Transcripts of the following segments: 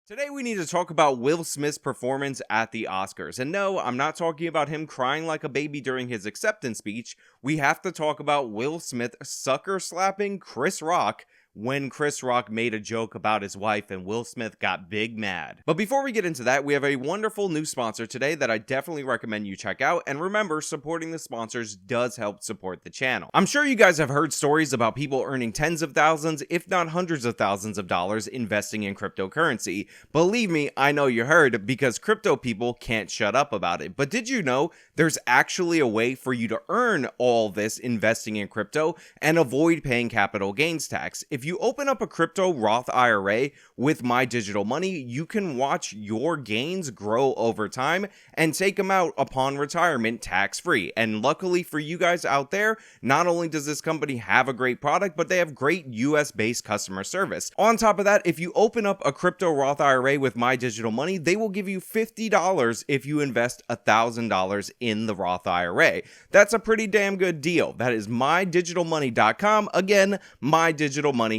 Today we need to talk about Will Smith's performance at the Oscars. And no, I'm not talking about him crying like a baby during his acceptance speech. We have to talk about Will Smith sucker slapping Chris Rock when Chris Rock made a joke about his wife and Will Smith got big mad. But before we get into that, we have a wonderful new sponsor today that I definitely recommend you check out. And remember, supporting the sponsors does help support the channel. I'm sure you guys have heard stories about people earning tens of thousands, if not hundreds of thousands of dollars investing in cryptocurrency. Believe me, I know you heard, because crypto people can't shut up about it. But did you know there's actually a way for you to earn all this investing in crypto and avoid paying capital gains tax? If you open up a crypto Roth IRA with My Digital Money, you can watch your gains grow over time and take them out upon retirement tax-free. And luckily for you guys out there, not only does this company have a great product, but they have great US-based customer service. On top of that, if you open up a crypto Roth IRA with My Digital Money, they will give you $50 if you invest $1,000 in the Roth IRA. That's a pretty damn good deal. That is mydigitalmoney.com. Again, mydigitalmoney.com.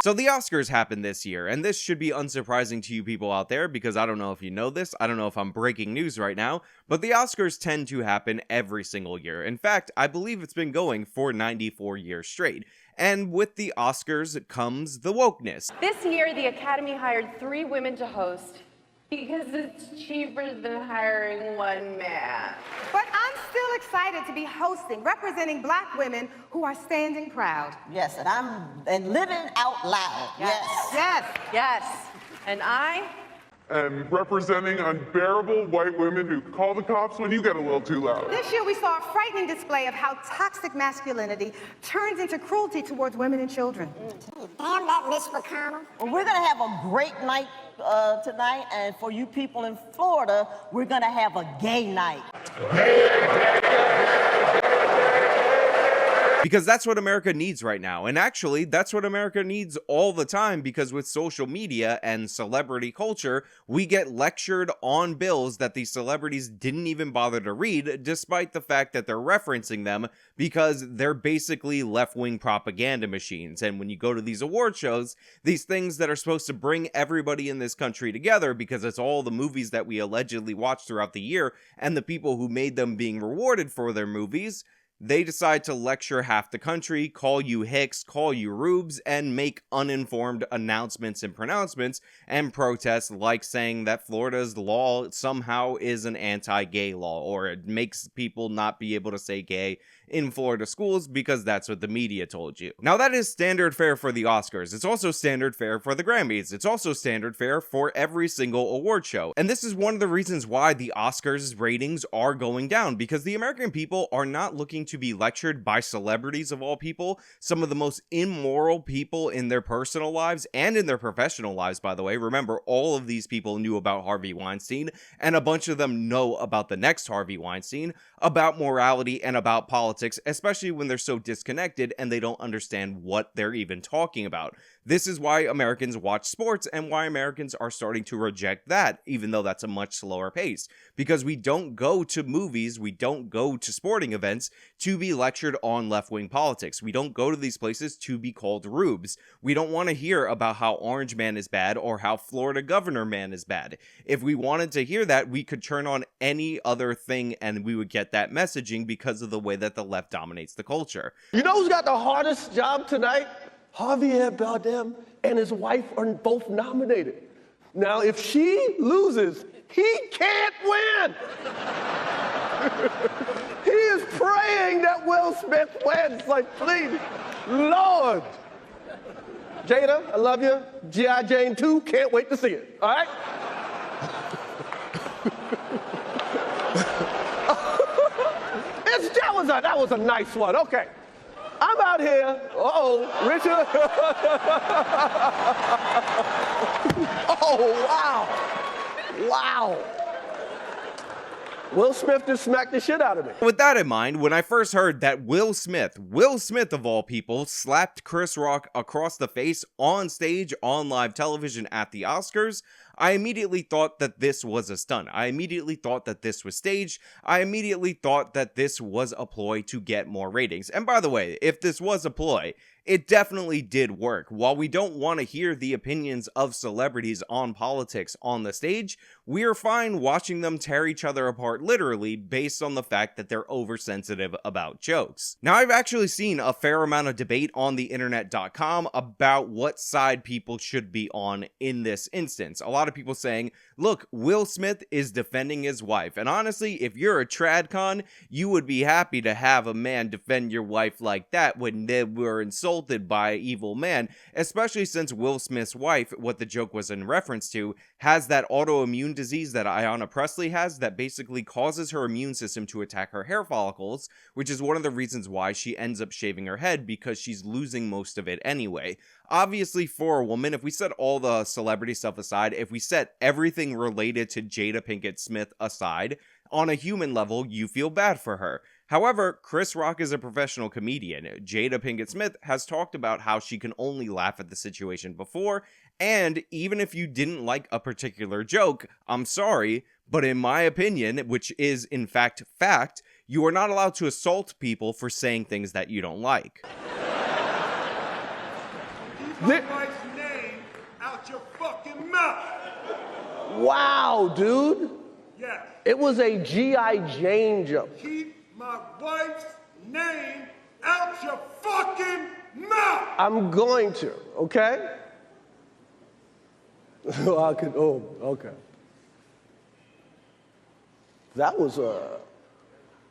So the Oscars happened this year, and this should be unsurprising to you people out there, because I don't know if you know this, I don't know if I'm breaking news right now, but the Oscars tend to happen every single year. In fact, I believe it's been going for 94 years straight. And with the Oscars comes the wokeness. This year, the Academy hired 3 women to host because it's cheaper than hiring one man. But I'm still excited to be hosting, representing Black women who are standing proud. Yes, and living out loud. Yes. Yes. Yes. And I? And representing unbearable white women who call the cops when you get a little too loud. This year we saw a frightening display of how toxic masculinity turns into cruelty towards women and children. Damn that Miss McConnell. Well, we're gonna have a great night tonight, and for you people in Florida, we're gonna have a gay night. Because that's what America needs right now. And actually, that's what America needs all the time, because with social media and celebrity culture, we get lectured on bills that these celebrities didn't even bother to read, despite the fact that they're referencing them, because they're basically left-wing propaganda machines. And when you go to these award shows, these things that are supposed to bring everybody in this country together, because it's all the movies that we allegedly watch throughout the year, and the people who made them being rewarded for their movies, they decide to lecture half the country, call you hicks, call you rubes, and make uninformed announcements and pronouncements and protests, like saying that Florida's law somehow is an anti-gay law, or it makes people not be able to say gay in Florida schools because that's what the media told you. Now that is standard fare for the Oscars. It's also standard fare for the Grammys. It's also standard fare for every single award show. And this is one of the reasons why the Oscars ratings are going down, because the American people are not looking to be lectured by celebrities of all people, some of the most immoral people in their personal lives and in their professional lives, by the way. Remember, all of these people knew about Harvey Weinstein, and a bunch of them know about the next Harvey Weinstein, about morality and about politics, especially when they're so disconnected and they don't understand what they're even talking about. This is why Americans watch sports and why Americans are starting to reject that, even though that's a much slower pace, because we don't go to movies, we don't go to sporting events to be lectured on left-wing politics. We don't go to these places to be called rubes. We don't want to hear about how Orange Man is bad or how Florida Governor Man is bad. If we wanted to hear that, we could turn on any other thing and we would get that messaging, because of the way that the left dominates the culture. You know who's got the hardest job tonight? Javier Bardem and his wife are both nominated. Now, if she loses, he can't win. He is praying that Will Smith wins. Like, please, Lord. Jada, I love you. G.I. Jane 2, can't wait to see it. All right? That was a nice one. Okay. I'm out here. Richard. Oh, wow. Wow. Will Smith just smacked the shit out of me. With that in mind, when I first heard that Will Smith of all people, slapped Chris Rock across the face on stage on live television at the Oscars, I immediately thought that this was a stunt. I immediately thought that this was staged. I immediately thought that this was a ploy to get more ratings. And by the way, if this was a ploy, it definitely did work. While we don't want to hear the opinions of celebrities on politics on the stage, we're fine watching them tear each other apart literally based on the fact that they're oversensitive about jokes. Now, I've actually seen a fair amount of debate on the internet.com about what side people should be on in this instance. A lot of people saying, look, Will Smith is defending his wife. And honestly, if you're a tradcon, you would be happy to have a man defend your wife like that when they were insulted by an evil man, especially since Will Smith's wife, what the joke was in reference to, has that autoimmune disease that Ayanna Pressley has that basically causes her immune system to attack her hair follicles, which is one of the reasons why she ends up shaving her head, because she's losing most of it anyway. Obviously, for a woman, if we set all the celebrity stuff aside, if we set everything related to Jada Pinkett Smith aside, on a human level, you feel bad for her. However, Chris Rock is a professional comedian. Jada Pinkett Smith has talked about how she can only laugh at the situation before, and even if you didn't like a particular joke, I'm sorry, but in my opinion, which is in fact, you are not allowed to assault people for saying things that you don't like. Keep my wife's name out your fucking mouth. Wow, dude. Yes. It was a G.I. Jane joke. Keep my wife's name out your fucking mouth. I'm going to, okay? Okay. That was a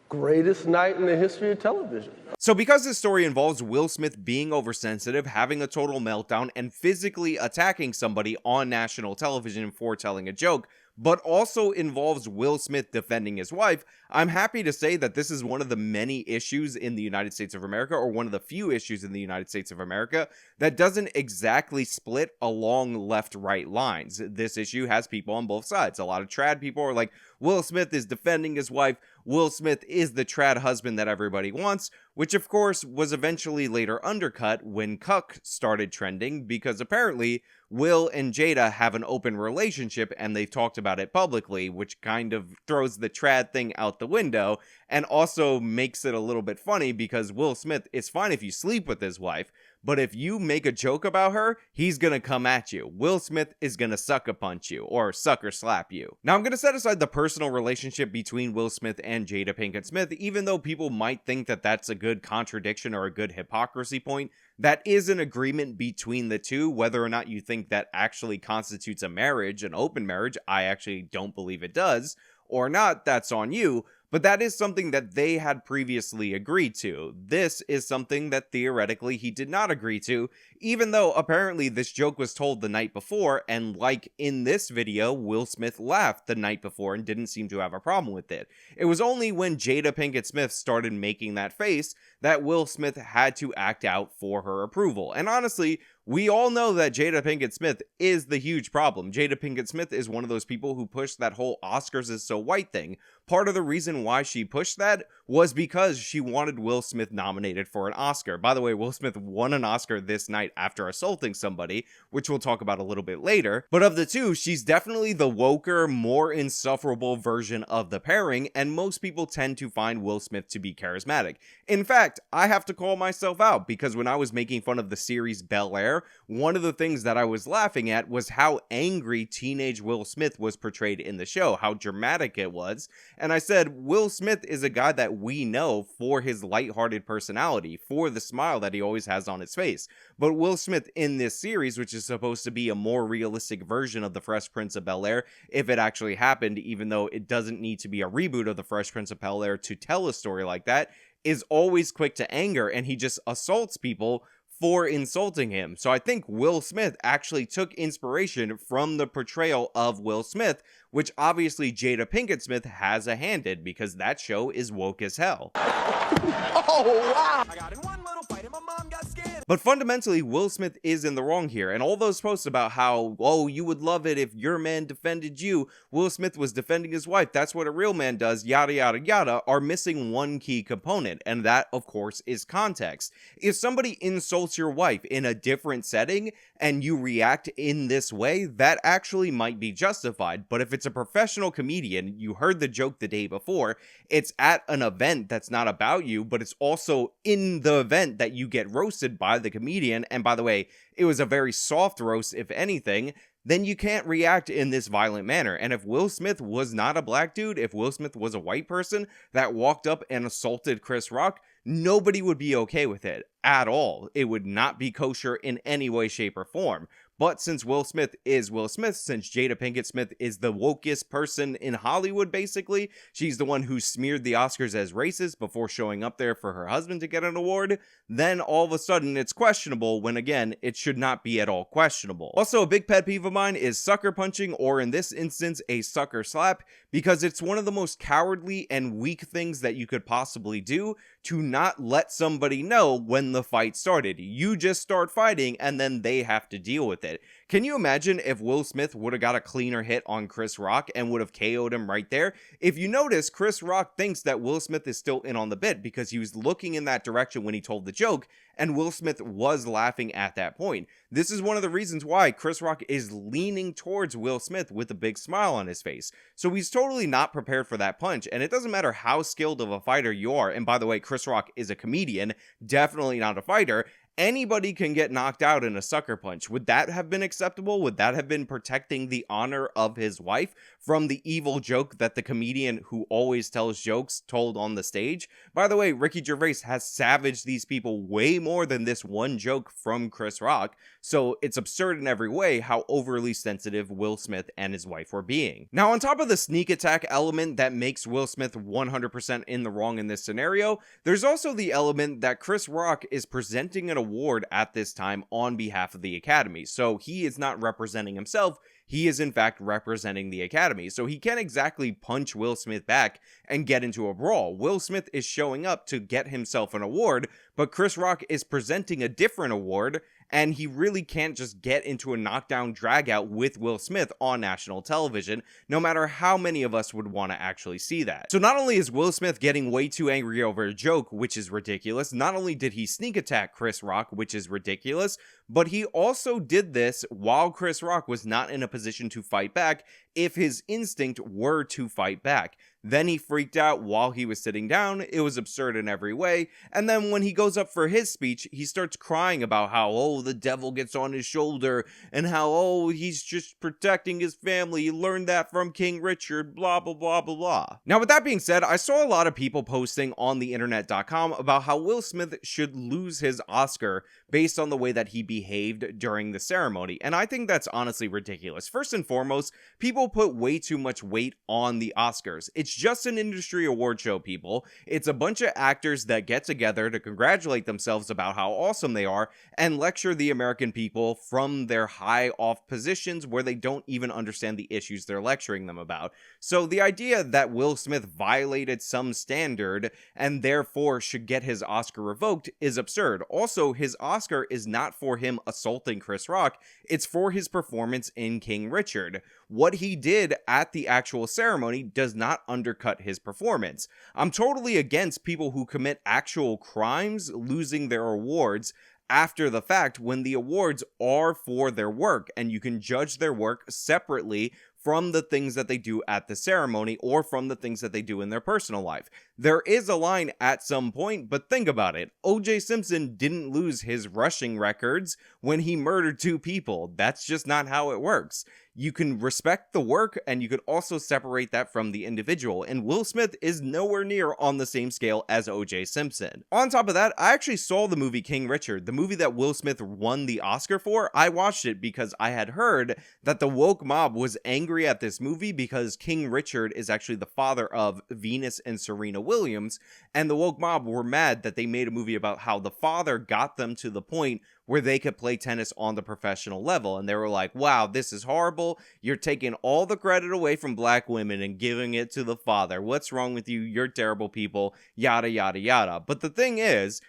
greatest night in the history of television. So because this story involves Will Smith being oversensitive, having a total meltdown, and physically attacking somebody on national television for telling a joke, but also involves Will Smith defending his wife, I'm happy to say that this is one of the many issues in the United States of America, or one of the few issues in the United States of America, that doesn't exactly split along left-right lines. This issue has people on both sides. A lot of trad people are like, Will Smith is defending his wife, Will Smith is the trad husband that everybody wants, which of course was eventually later undercut when Cuck started trending, because apparently Will and Jada have an open relationship and they've talked about it publicly, which kind of throws the trad thing out the window and also makes it a little bit funny because Will Smith, it's fine if you sleep with his wife, but if you make a joke about her, he's gonna come at you. Will Smith is gonna sucker punch you, or sucker slap you. Now, I'm gonna set aside the personal relationship between Will Smith and Jada Pinkett Smith, even though people might think that that's a good contradiction or a good hypocrisy point. That is an agreement between the two. Whether or not you think that actually constitutes a marriage, an open marriage, I actually don't believe it does, or not, that's on you. But that is something that they had previously agreed to. This is something that theoretically he did not agree to, even though apparently this joke was told the night before, and like in this video, Will Smith laughed the night before and didn't seem to have a problem with it. It was only when Jada Pinkett Smith started making that face that Will Smith had to act out for her approval. And honestly, we all know that Jada Pinkett Smith is the huge problem. Jada Pinkett Smith is one of those people who pushed that whole Oscars is so white thing. Part of the reason why she pushed that was because she wanted Will Smith nominated for an Oscar. By the way, Will Smith won an Oscar this night after assaulting somebody, which we'll talk about a little bit later. But of the two, she's definitely the woker, more insufferable version of the pairing, and most people tend to find Will Smith to be charismatic. In fact, I have to call myself out, because when I was making fun of the series Bel-Air, one of the things that I was laughing at was how angry teenage Will Smith was portrayed in the show, how dramatic it was. And I said, Will Smith is a guy that we know for his lighthearted personality, for the smile that he always has on his face. But Will Smith in this series, which is supposed to be a more realistic version of the Fresh Prince of Bel-Air, if it actually happened, even though it doesn't need to be a reboot of the Fresh Prince of Bel-Air to tell a story like that, is always quick to anger, and he just assaults people for insulting him. So I think Will Smith actually took inspiration from the portrayal of Will Smith, which obviously Jada Pinkett Smith has a hand in, because that show is woke as hell. Oh, wow. I got in one little fight and my mom got scared. But fundamentally, Will Smith is in the wrong here, and all those posts about how, oh, you would love it if your man defended you, Will Smith was defending his wife, that's what a real man does, yada yada yada, are missing one key component, and that, of course, is context. If somebody insults your wife in a different setting, and you react in this way, that actually might be justified. But if it's a professional comedian, you heard the joke the day before, it's at an event that's not about you, but it's also in the event that you get roasted by by the comedian, and by the way, it was a very soft roast, if anything, then you can't react in this violent manner. And if Will Smith was not a black dude, if Will Smith was a white person that walked up and assaulted Chris Rock, nobody would be okay with it at all. It would not be kosher in any way, shape, or form. But since Will Smith is Will Smith, since Jada Pinkett Smith is the wokest person in Hollywood, basically, she's the one who smeared the Oscars as racist before showing up there for her husband to get an award, then all of a sudden it's questionable when, again, it should not be at all questionable. Also, a big pet peeve of mine is sucker punching, or in this instance, a sucker slap, because it's one of the most cowardly and weak things that you could possibly do to not let somebody know when the fight started. You just start fighting and then they have to deal with it. Can you imagine if Will Smith would have got a cleaner hit on Chris Rock and would have KO'd him right there? If you notice, Chris Rock thinks that Will Smith is still in on the bit because he was looking in that direction when he told the joke, and Will Smith was laughing at that point. This is one of the reasons why Chris Rock is leaning towards Will Smith with a big smile on his face. So he's totally not prepared for that punch, and it doesn't matter how skilled of a fighter you are. And by the way, Chris Rock is a comedian, definitely not a fighter. Anybody can get knocked out in a sucker punch. Would that have been acceptable? Would that have been protecting the honor of his wife from the evil joke that the comedian who always tells jokes told on the stage? By the way, Ricky Gervais has savaged these people way more than this one joke from Chris Rock, so it's absurd in every way how overly sensitive Will Smith and his wife were being. Now, on top of the sneak attack element that makes Will Smith 100% in the wrong in this scenario, there's also the element that Chris Rock is presenting an award at this time on behalf of the Academy. So he is not representing himself, he is in fact representing the Academy. So he can't exactly punch Will Smith back and get into a brawl. Will Smith is showing up to get himself an award, but Chris Rock is presenting a different award, and he really can't just get into a knockdown dragout with Will Smith on national television, no matter how many of us would want to actually see that. So not only is Will Smith getting way too angry over a joke, which is ridiculous, not only did he sneak attack Chris Rock, which is ridiculous, but he also did this while Chris Rock was not in a position to fight back if his instinct were to fight back. Then he freaked out while he was sitting down. It was absurd in every way. And then when he goes up for his speech, he starts crying about how, oh, the devil gets on his shoulder, and how, oh, he's just protecting his family. He learned that from King Richard, blah, blah, blah, blah, blah. Now, with that being said, I saw a lot of people posting on theinternet.com about how Will Smith should lose his Oscar based on the way that he behaved during the ceremony. And I think that's honestly ridiculous. First and foremost, people put way too much weight on the Oscars. It's just an industry award show, people. It's a bunch of actors that get together to congratulate themselves about how awesome they are and lecture the American people from their high off positions where they don't even understand the issues they're lecturing them about. So the idea that Will Smith violated some standard and therefore should get his Oscar revoked is absurd. Also, his Oscar is not for him assaulting Chris Rock, it's for his performance in King Richard. What he did at the actual ceremony does not undercut his performance. I'm totally against people who commit actual crimes losing their awards after the fact when the awards are for their work, and you can judge their work separately from the things that they do at the ceremony or from the things that they do in their personal life. There is a line at some point, but think about it. O.J. Simpson didn't lose his rushing records when he murdered 2 people. That's just not how it works. You can respect the work, and you can also separate that from the individual, and Will Smith is nowhere near on the same scale as O.J. Simpson. On top of that, I actually saw the movie King Richard, the movie that Will Smith won the Oscar for. I watched it because I had heard that the woke mob was angry at this movie because King Richard is actually the father of Venus and Serena Williams, and the woke mob were mad that they made a movie about how the father got them to the point where they could play tennis on the professional level. And they were like, wow, this is horrible. You're taking all the credit away from black women and giving it to the father. What's wrong with you? You're terrible people, yada, yada, yada. But the thing is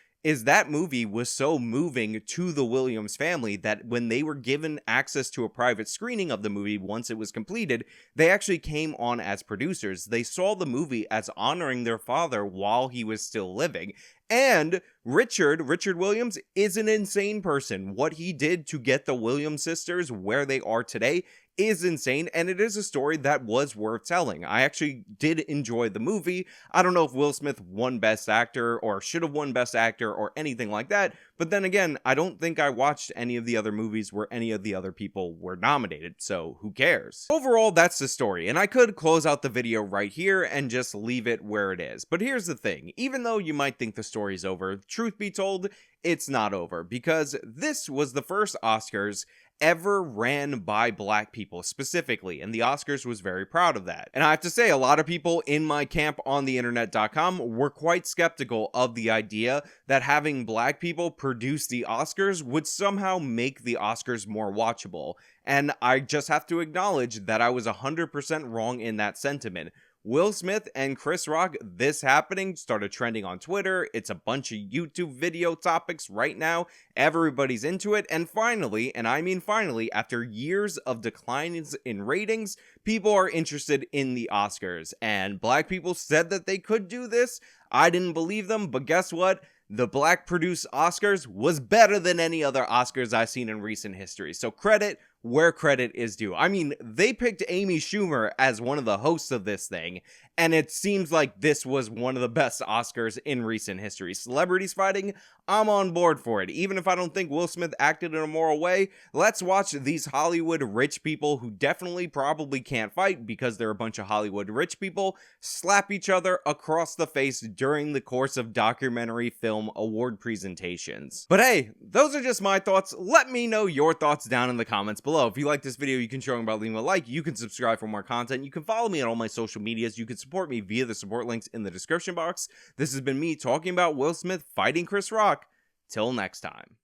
that movie was so moving to the Williams family that when they were given access to a private screening of the movie once it was completed, they actually came on as producers. They saw the movie as honoring their father while he was still living. And Richard Williams is an insane person. What he did to get the Williams sisters where they are today is insane, and it is a story that was worth telling. I actually did enjoy the movie. I don't know if Will Smith won Best Actor or should have won Best Actor or anything like that, but then again, I don't think I watched any of the other movies where any of the other people were nominated, so who cares? Overall, that's the story, and I could close out the video right here and just leave it where it is. But here's the thing, even though you might think the story's over, truth be told, it's not over, because this was the first Oscars ever ran by black people specifically, and the Oscars was very proud of that. And I have to say, a lot of people in my camp on the internet.com were quite skeptical of the idea that having black people produce the Oscars would somehow make the Oscars more watchable. And I just have to acknowledge that I was 100% wrong in that sentiment. Will Smith and Chris Rock, this happening, started trending on Twitter. It's a bunch of YouTube video topics right now. Everybody's into it. And finally, and I mean finally, after years of declines in ratings, people are interested in the Oscars. And black people said that they could do this. I didn't believe them, but guess what? The black produced Oscars was better than any other Oscars I've seen in recent history. So credit where credit is due. I mean, they picked Amy Schumer as one of the hosts of this thing, and it seems like this was one of the best Oscars in recent history. Celebrities fighting, I'm on board for it. Even if I don't think Will Smith acted in a moral way, let's watch these Hollywood rich people who definitely probably can't fight because they're a bunch of Hollywood rich people slap each other across the face during the course of documentary film award presentations. But hey, those are just my thoughts. Let me know your thoughts down in the comments below. If you like this video, you can show me by leaving a like. You can subscribe for more content. You can follow me on all my social medias. You can support me via the support links in the description box. This has been me talking about Will Smith fighting Chris Rock. Till next time.